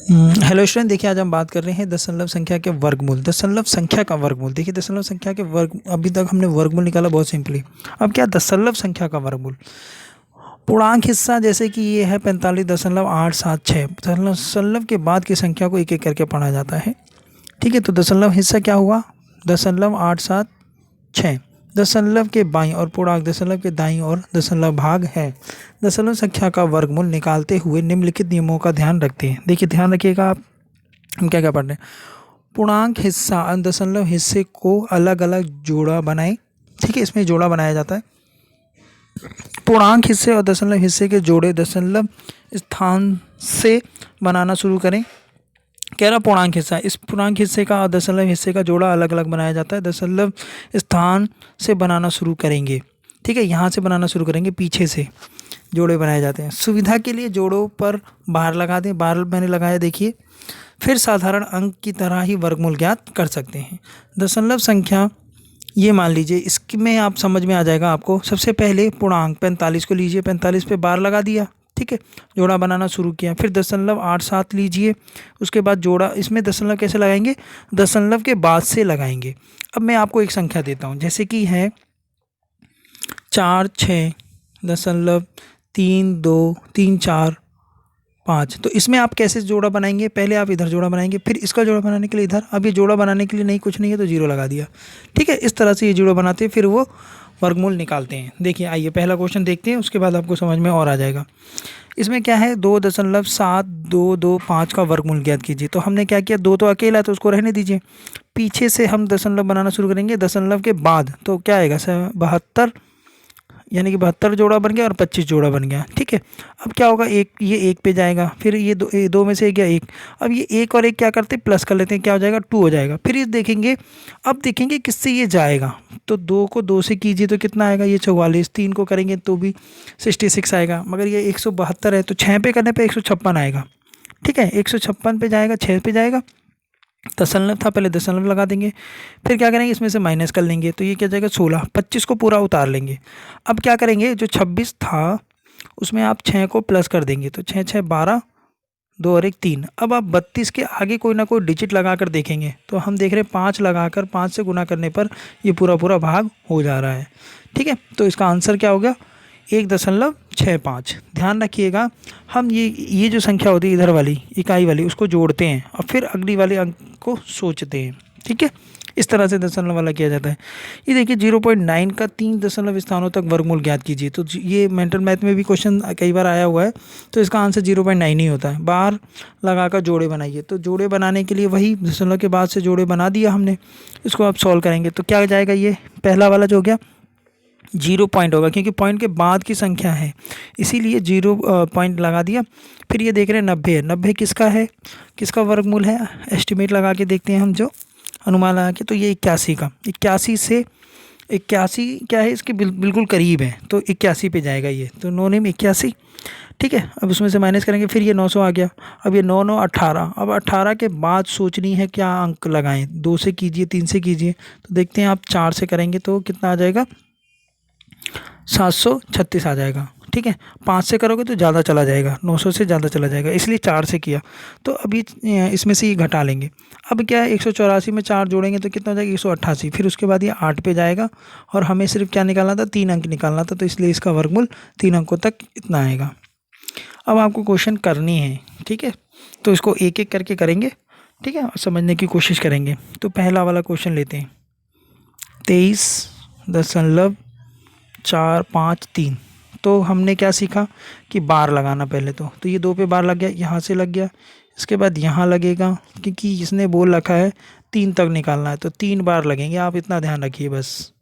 Hello student, देखिए आज हम बात कर रहे हैं दशमलव संख्या के वर्गमूल। दशमलव संख्या का वर्गमूल, देखिए दशमलव संख्या के वर्ग, अभी तक हमने वर्गमूल निकाला बहुत सिंपली। अब क्या दशमलव संख्या का वर्गमूल, पूर्णांक हिस्सा, जैसे कि ये है 45.876। दशमलव के बाद की संख्या को एक एक करके पढ़ा जाता है। ठीक है, तो दशमलव हिस्सा क्या हुआ, 0.876। दशमलव के बाईं और पूर्णांक दशमलव के दाईं और दशमलव भाग है। दशमलव संख्या का वर्गमूल निकालते हुए निम्नलिखित नियमों का ध्यान रखते हैं। देखिए ध्यान रखिएगा आप, हम क्या क्या पढ़ रहे हैं। पूर्णांक हिस्सा और दशमलव हिस्से को अलग अलग जोड़ा बनाएं। ठीक है, इसमें जोड़ा बनाया जाता है। पूर्णांक हिस्से और दशमलव हिस्से के जोड़े दशमलव स्थान से बनाना शुरू करें। कह रहा पूर्णांक हिस्सा, इस पूर्णांक हिस्से का और दशमलव हिस्से का जोड़ा अलग अलग बनाया जाता है। दशमलव स्थान से बनाना शुरू करेंगे। ठीक है, यहाँ से बनाना शुरू करेंगे, पीछे से जोड़े बनाए जाते हैं। सुविधा के लिए जोड़ों पर बाहर लगा दें, बाहर मैंने लगाया देखिए। फिर साधारण अंक की तरह ही वर्गमूल ज्ञात कर सकते हैं। दशमलव संख्या ये मान लीजिए, इसमें आप समझ में आ जाएगा आपको। सबसे पहले पूर्णांक 45 को लीजिए, 45 पे बार लगा दिया। ठीक है, जोड़ा बनाना शुरू किया। फिर 0.87 लीजिए, उसके बाद जोड़ा, इसमें दशमलव कैसे लगाएंगे, दशमलव के बाद से लगाएंगे। अब मैं आपको एक संख्या देता हूँ, जैसे कि है 46.32345। तो इसमें आप कैसे जोड़ा बनाएंगे, पहले आप इधर जोड़ा बनाएंगे, फिर इसका जोड़ा बनाने के लिए इधर। अब ये जोड़ा बनाने के लिए नहीं, कुछ नहीं है तो जीरो लगा दिया। ठीक है, इस तरह से ये जोड़ा बनाते हैं, फिर वो वर्गमूल निकालते हैं। देखिए आइए पहला क्वेश्चन देखते हैं, उसके बाद आपको समझ में और आ जाएगा। इसमें क्या है, 2.7225 का वर्गमूल ज्ञात कीजिए। तो हमने क्या किया, दो तो अकेला तो उसको रहने दीजिए। पीछे से हम दशमलव बनाना शुरू करेंगे, दशमलव के बाद तो क्या आएगा, 72, यानी कि 72 जोड़ा बन गया और 25 जोड़ा बन गया। ठीक है, अब क्या होगा, एक ये एक पे जाएगा, फिर ये दो में से गया एक। अब ये एक और एक क्या करते हैं, प्लस कर लेते हैं, क्या हो जाएगा, 2 हो जाएगा। फिर ये देखेंगे, अब देखेंगे किससे ये जाएगा। तो 2 को 2 से कीजिए तो कितना आएगा, ये 44। 3 को करेंगे तो भी 66 आएगा, मगर ये 172 है तो 6 पे करने पे 156 आएगा। ठीक है, 156 पे जाएगा, 6 पे जाएगा। दशमलव था, पहले दशमलव लगा देंगे, फिर क्या करेंगे, इसमें से माइनस कर लेंगे, तो ये क्या जाएगा 16। 25 को पूरा उतार लेंगे। अब क्या करेंगे, जो 26 था उसमें आप 6 को प्लस कर देंगे, तो 6 6 12, 2 और 1 3। अब आप 32 के आगे कोई ना कोई डिजिट लगा कर देखेंगे, तो हम देख रहे हैं 5 लगाकर 5 से गुना करने पर ये पूरा पूरा भाग हो जा रहा है। ठीक है, तो इसका आंसर क्या हो गया, 1.65। ध्यान रखिएगा, हम ये जो संख्या होती है इधर वाली इकाई वाली, उसको जोड़ते हैं और फिर अगली वाले अंक को सोचते हैं। ठीक है, इस तरह से दशमलव वाला किया जाता है। ये देखिए 0.9 का 3 दशमलव स्थानों तक वर्गमूल ज्ञात कीजिए। तो ये मेंटल मैथ में भी क्वेश्चन कई बार आया हुआ है, तो इसका आंसर 0.9 ही होता है। बार लगाकर जोड़े बनाइए, तो जोड़े बनाने के लिए वही दशमलव के बाद से जोड़े बना दिया हमने। इसको आप सॉल्व करेंगे तो क्या जाएगा, ये पहला वाला जो हो गया 0 पॉइंट होगा, क्योंकि पॉइंट के बाद की संख्या है, इसीलिए 0 पॉइंट लगा दिया। फिर ये देख रहे हैं 90 है, 90 किसका है, किसका वर्गमूल है, एस्टिमेट लगा के देखते हैं हम, जो अनुमान लगा के। तो ये 81 का, 81 से 81 क्या है, इसके बिल्कुल करीब है, तो 81 पे जाएगा ये, तो नो नेम 81। ठीक है, अब उसमें से माइनस करेंगे, फिर ये 900 आ गया। अब ये 9 9 18। अब 18 के बाद सोचनी है क्या अंक लगाएं, 2 से कीजिए, 3 से कीजिए। तो देखते हैं आप 4 से करेंगे तो कितना आ जाएगा, 736 आ जाएगा। ठीक है, 5 से करोगे तो ज़्यादा चला जाएगा, 900 से ज़्यादा चला जाएगा, इसलिए 4 से किया। तो अभी इसमें से ये घटा लेंगे। अब क्या है, 184 में 4 जोड़ेंगे तो कितना हो जाएगा, 188। फिर उसके बाद ये 8 पे जाएगा, और हमें सिर्फ क्या निकालना था, 3 अंक निकालना था, तो इसलिए इसका वर्गमूल 3 अंकों तक इतना आएगा। अब आपको क्वेश्चन करनी है। ठीक है, तो इसको एक एक करके करेंगे। ठीक है, और समझने की कोशिश करेंगे। तो पहला वाला क्वेश्चन लेते हैं, 23.453। तो हमने क्या सीखा कि बार लगाना पहले, तो ये 2 पे बार लग गया, यहाँ से लग गया, इसके बाद यहाँ लगेगा, क्योंकि इसने बोल रखा है 3 तक निकालना है, तो 3 बार लगेंगे, आप इतना ध्यान रखिए बस।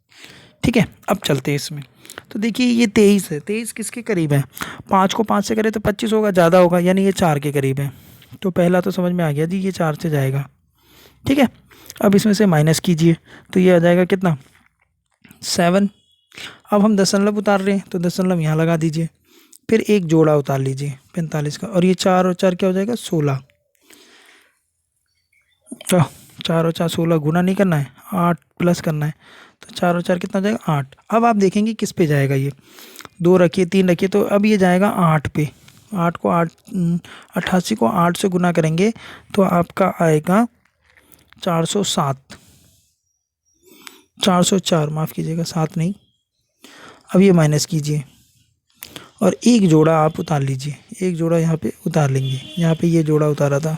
ठीक है, अब चलते हैं इसमें। तो देखिए ये 23 है, 23 किसके करीब है, 5 को 5 से करें तो 25 होगा, ज़्यादा होगा, यानी ये 4 के करीब है। तो पहला तो समझ में आ गया जी, ये 4 से जाएगा। ठीक है, अब इसमें से माइनस कीजिए, तो ये आ जाएगा कितना, 7। अब हम दशमलव उतार रहे हैं, तो दशमलव यहाँ लगा दीजिए, फिर एक जोड़ा उतार लीजिए 45 का, और ये 4 और 4 क्या हो जाएगा, 16। तो 4 और 4 16, गुना नहीं करना है, 8 प्लस करना है, तो 4 और 4 कितना हो जाएगा, 8। अब आप देखेंगे किस पे जाएगा, ये 2 रखिए, 3 रखिए, तो अब ये जाएगा 8 पे, 8 88 को 8 से गुना करेंगे तो आपका आएगा 407, 404, माफ़ कीजिएगा 7 नहीं। अब ये माइनस कीजिए और एक जोड़ा आप उतार लीजिए, एक जोड़ा यहाँ पे उतार लेंगे, यहाँ पे ये जोड़ा उतारा था,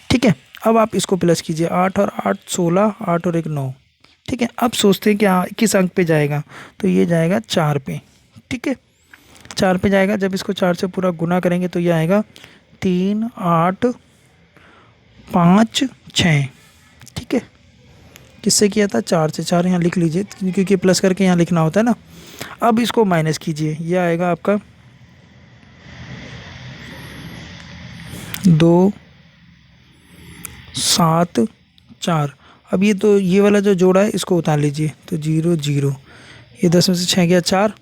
ठीक है। अब आप इसको प्लस कीजिए, 8 और 8 16, 8 और 1 9, ठीक है। अब सोचते हैं कि किस अंक पे जाएगा, तो ये जाएगा 4 पे, ठीक है, 4 पे जाएगा। जब इसको 4 से पूरा गुना करेंगे तो ये आएगा 3 8 5 6, ठीक है। किससे किया था? 4 से। 4 यहाँ लिख लीजिए क्योंकि प्लस करके यहाँ लिखना होता है ना। अब इसको माइनस कीजिए, ये आएगा आपका 2 7 4। अब ये तो ये वाला जो जोड़ा है इसको उतार लीजिए, तो 0 0, ये 10 में से 6 गया 4,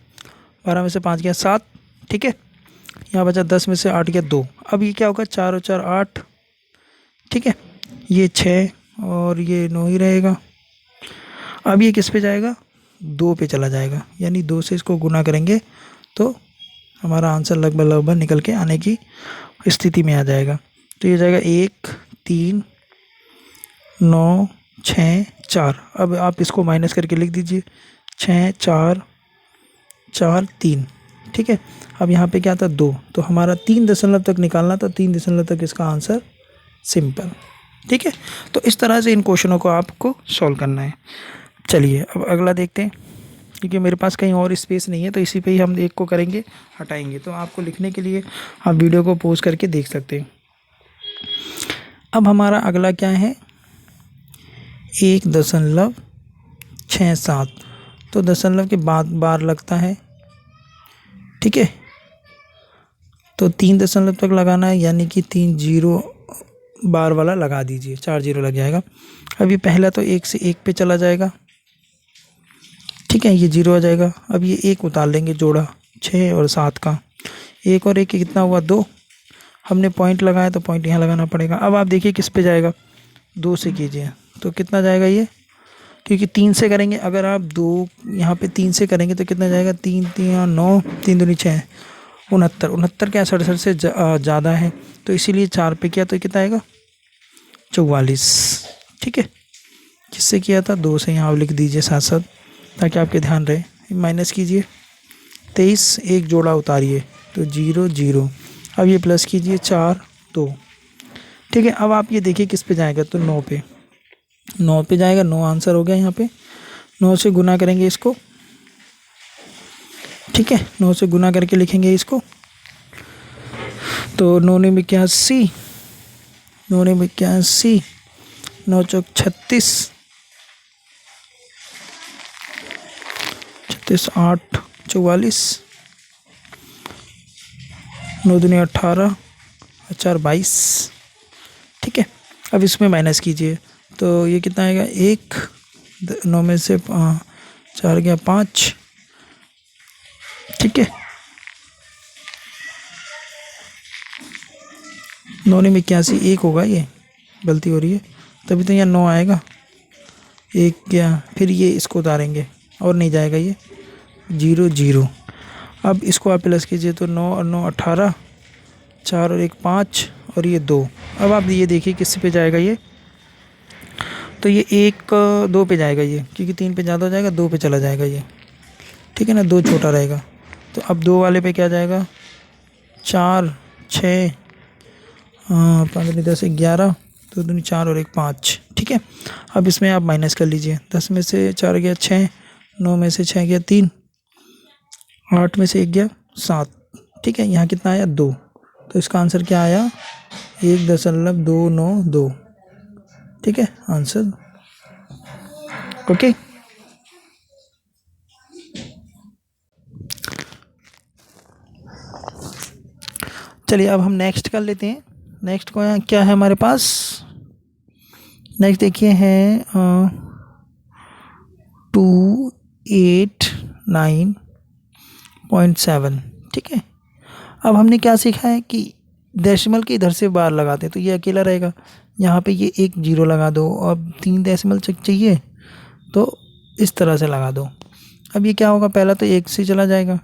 12 में से 5 गया 7, ठीक है। यहाँ बचा 10 में से 8 गया 2। अब ये क्या होगा? 4 और 4 8, ठीक है। ये 6 और ये 9 ही रहेगा। अब ये किस पे जाएगा? 2 पे चला जाएगा, यानी 2 से इसको गुना करेंगे तो हमारा आंसर लगभग लगभग निकल के आने की स्थिति में आ जाएगा। तो ये जाएगा 1 3 9 6 4। अब आप इसको माइनस करके लिख दीजिए, 6 4 4 3, ठीक है। अब यहाँ पे क्या था? 2, तो हमारा 3 दशमलव तक निकालना था, 3 दशमलव तक इसका आंसर, सिंपल, ठीक है। तो इस तरह से इन क्वेश्चनों को आपको सॉल्व करना है। चलिए अब अगला देखते हैं, क्योंकि मेरे पास कहीं और स्पेस नहीं है तो इसी पे ही हम एक को करेंगे, हटाएंगे। तो आपको लिखने के लिए आप वीडियो को पॉज करके देख सकते हैं। अब हमारा अगला क्या है? 1.67, तो दशमलव के बाद बार लगता है, ठीक है। तो 3 दशमलव तक लगाना है, यानी कि 3 0 बार वाला लगा दीजिए, 4 0 लग जाएगा। अब ये पहला तो 1 से 1 पे चला जाएगा, ठीक है, ये 0 आ जाएगा। अब ये 1 उतार लेंगे, जोड़ा 6 और 7 का, 1 और 1 कितना हुआ? 2। हमने पॉइंट लगाया तो पॉइंट यहाँ लगाना पड़ेगा। अब आप देखिए किस पे जाएगा? 2 से कीजिए तो कितना जाएगा ये? क्योंकि 3 से करेंगे, अगर आप 2 यहाँ पे 3 से करेंगे तो कितना जाएगा? 3 3 9, 3 दूनी 6, 69। 69 क्या 67 से ज़्यादा है, तो इसीलिए 4 पे किया तो कितना आएगा? 44, ठीक है। किससे किया था? 2 से। यहाँ लिख दीजिए साथ साथ ताकि आपके ध्यान रहे। माइनस कीजिए, 23, एक जोड़ा उतारिए तो 0 0। अब ये प्लस कीजिए, 4 2, ठीक है। अब आप ये देखिए किस पे जाएगा? तो 9 पे, 9 पे जाएगा। 9 आंसर हो गया। यहाँ पे 9 से गुना करेंगे इसको, ठीक है, 9 से गुना करके लिखेंगे इसको, तो 9 ने 81, 9 ने 81, 9 चौक 36, 36 8 44, 9 दूनी 18, 4 22, ठीक है। अब इसमें माइनस कीजिए तो ये कितना आएगा? 1, 9 में से 4 गया 5, ठीक है। 9 ने 81, 1 होगा, ये गलती हो रही है, तभी तो यहाँ 9 आएगा। 1 गया, फिर ये इसको उतारेंगे और नहीं जाएगा, ये 0 0। अब इसको आप प्लस कीजिए तो 9 और 9 18, 4 और 1 5 और ये 2। अब आप ये देखिए किस पे जाएगा ये? तो ये 1 2 पे जाएगा ये, क्योंकि 3 पे ज़्यादा हो जाएगा, 2 पे चला जाएगा ये, ठीक है ना। 2 छोटा रहेगा, तो अब 2 वाले पे क्या जाएगा? 4 6 5 10 11, 2 दूनी 4 और 1 5, ठीक है। अब इसमें आप माइनस कर लीजिए, 10 में से 4 गया 6, 9 में से 6 गया 3, 8 में से 1 गया 7, ठीक है। यहाँ कितना आया? 2, तो इसका आंसर क्या आया? 1.292, ठीक है आंसर, ओके। चलिए अब हम नेक्स्ट कर लेते हैं। नेक्स्ट को यहाँ क्या है हमारे पास? नेक्स्ट देखिए है 289.7, ठीक है। अब हमने क्या सीखा है कि डेसिमल के इधर से बार लगाते हैं तो ये अकेला रहेगा, यहाँ पे ये 1 0 लगा दो। अब 3 डेसिमल चाहिए तो इस तरह से लगा दो। अब ये क्या होगा? पहला तो 1 से चला जाएगा,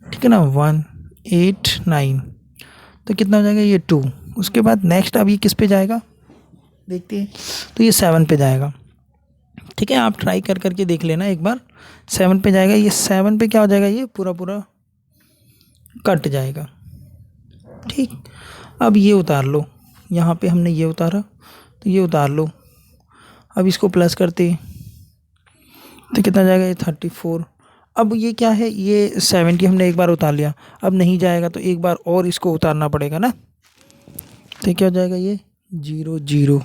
ठीक है ना, 1 9 तो कितना हो जाएगा ये 2। उसके बाद नेक्स्ट अब ये किस पे जाएगा देखते हैं, तो ये 7 पे जाएगा। ठीक है, आप ट्राई कर करके देख लेना एक बार। 7 पे जाएगा, ये 7 पे क्या हो जाएगा, ये पूरा पूरा कट जाएगा। ठीक, अब ये उतार लो, यहाँ पे हमने ये उतारा तो ये उतार लो। अब इसको प्लस करते हैं तो कितना जाएगा, ये 34। अब ये क्या है, ये 70 हमने एक बार उतार लिया, अब नहीं जाएगा तो एक बार और इसको उतारना पड़ेगा ना। तो क्या हो जाएगा, ये 0 0।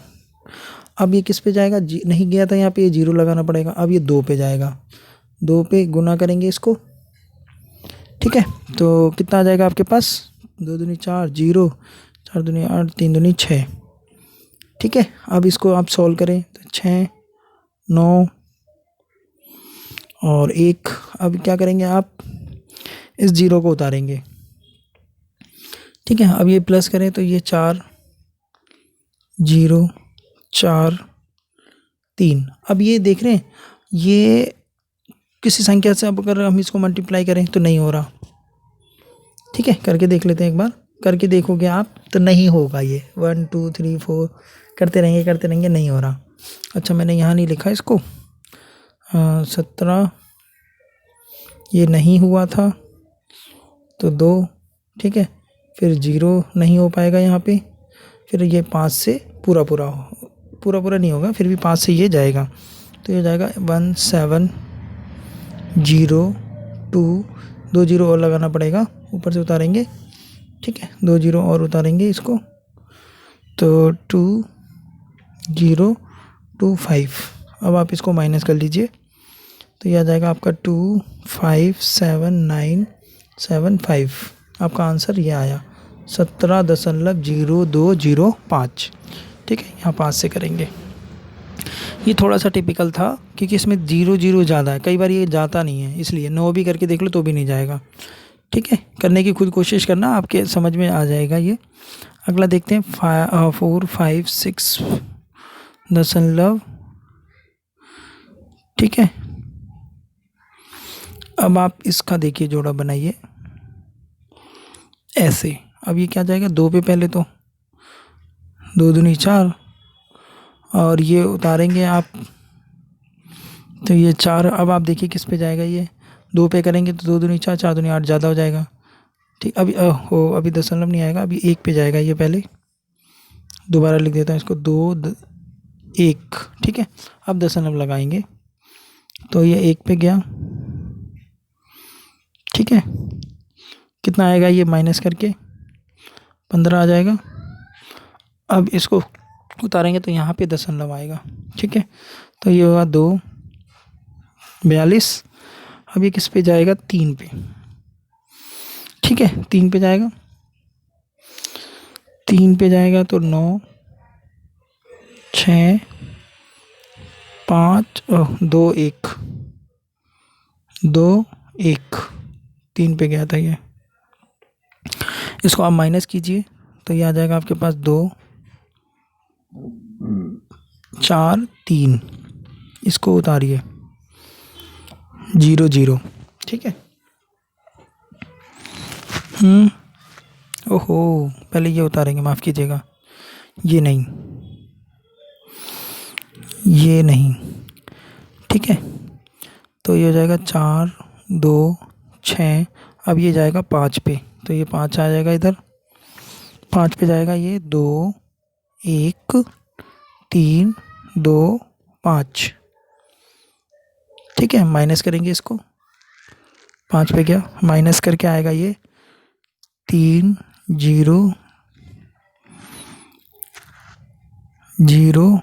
अब ये किस पे जाएगा, नहीं गया था यहाँ पे, ये 0 लगाना पड़ेगा। अब ये 2 पे जाएगा, 2 पे गुना करेंगे इसको। ठीक है, तो कितना आ जाएगा आपके पास, 2 दूनी 4 0, 4 दूनी 8, 3 दूनी 6। ठीक है, अब इसको आप सॉल्व करें तो 6 9 और 1। अब क्या करेंगे आप, इस 0 को उतारेंगे। ठीक है, अब ये प्लस करें तो ये 4 0 4 3। अब ये देख रहे हैं, ये किसी संख्या से अब अगर हम इसको मल्टीप्लाई करें तो नहीं हो रहा। ठीक है, करके देख लेते हैं एक बार। करके देखोगे आप तो नहीं होगा, ये 1 2 3 4 करते रहेंगे नहीं हो रहा। अच्छा, मैंने यहाँ नहीं लिखा इसको, 17 ये नहीं हुआ था तो 2। ठीक है, फिर 0 नहीं हो पाएगा यहाँ पे, फिर ये 5 से पूरा नहीं होगा, फिर भी 5 से ये जाएगा तो ये जाएगा 1 7 0 2। 2 0 और लगाना पड़ेगा, ऊपर से उतारेंगे। ठीक है, 2 0 और उतारेंगे इसको तो 2 0 2 5। अब आप इसको माइनस कर लीजिए तो यह आ जाएगा आपका 2 5 7 9 7 5। आपका आंसर ये आया 17.0205। ठीक है, यहाँ 5 से करेंगे। ये थोड़ा सा टिपिकल था क्योंकि इसमें 0 0 ज़्यादा है, कई बार ये जाता नहीं है, इसलिए 9 भी करके देख लो तो भी नहीं जाएगा। ठीक है, करने की खुद कोशिश करना, आपके समझ में आ जाएगा ये। अगला देखते हैं 4 5 6 दशमलव। ठीक है, अब आप इसका देखिए जोड़ा बनाइए ऐसे। अब ये क्या जाएगा, 2 पे पहले तो 2 दूनी 4 और ये उतारेंगे आप तो ये 4। अब आप देखिए किस पे जाएगा, ये 2 पे करेंगे तो 2 दूनी 4 4 दूनी 8 ज़्यादा हो जाएगा। ठीक, अभी दशमलव नहीं आएगा, अभी 1 पे जाएगा ये पहले। दोबारा लिख देता हूँ इसको, 2 1। ठीक है, अब दशमलव लगाएंगे तो ये 1 पे गया। ठीक है, कितना आएगा, ये माइनस करके 15 आ जाएगा। अब इसको उतारेंगे तो यहाँ पे दशमलव आएगा। ठीक है, तो ये होगा 2 42। अब ये किस पे जाएगा, 3 पे। ठीक है, 3 पे जाएगा, 3 पे जाएगा तो 9 6 5 2 1 2 1 3 पे गया था ये। इसको आप माइनस कीजिए तो ये आ जाएगा आपके पास 2 4 3। इसको उतारिए 0 0। ठीक है, ओहो, पहले ये उतारेंगे, माफ़ कीजिएगा, ये नहीं, ये नहीं। ठीक है, तो ये हो जाएगा 4 2 6। अब ये जाएगा 5 पे तो ये 5 आ जाएगा इधर। 5 पे जाएगा ये 2 1 3 2 5। ठीक है, माइनस करेंगे इसको, 5 पे गया, माइनस करके आएगा ये 3 0 0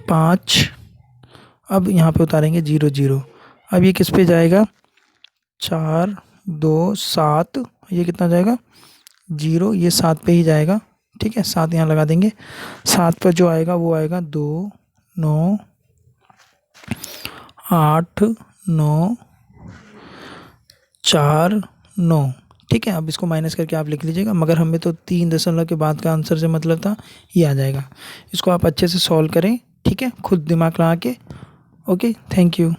5। अब यहाँ पे उतारेंगे 0 0। अब ये किस पे जाएगा, 4 2 7। ये कितना जाएगा, 0, ये 7 पे ही जाएगा। ठीक है, 7 यहाँ लगा देंगे। 7 पर जो आएगा वो आएगा 2 9 8 9 4 9। ठीक है, अब इसको माइनस करके आप लिख लीजिएगा, मगर हमें तो 3 दशमलव के बाद का आंसर से मतलब था, ये आ जाएगा। इसको आप अच्छे से सॉल्व करें। ठीक है, खुद दिमाग लगा के। Okay, thank you.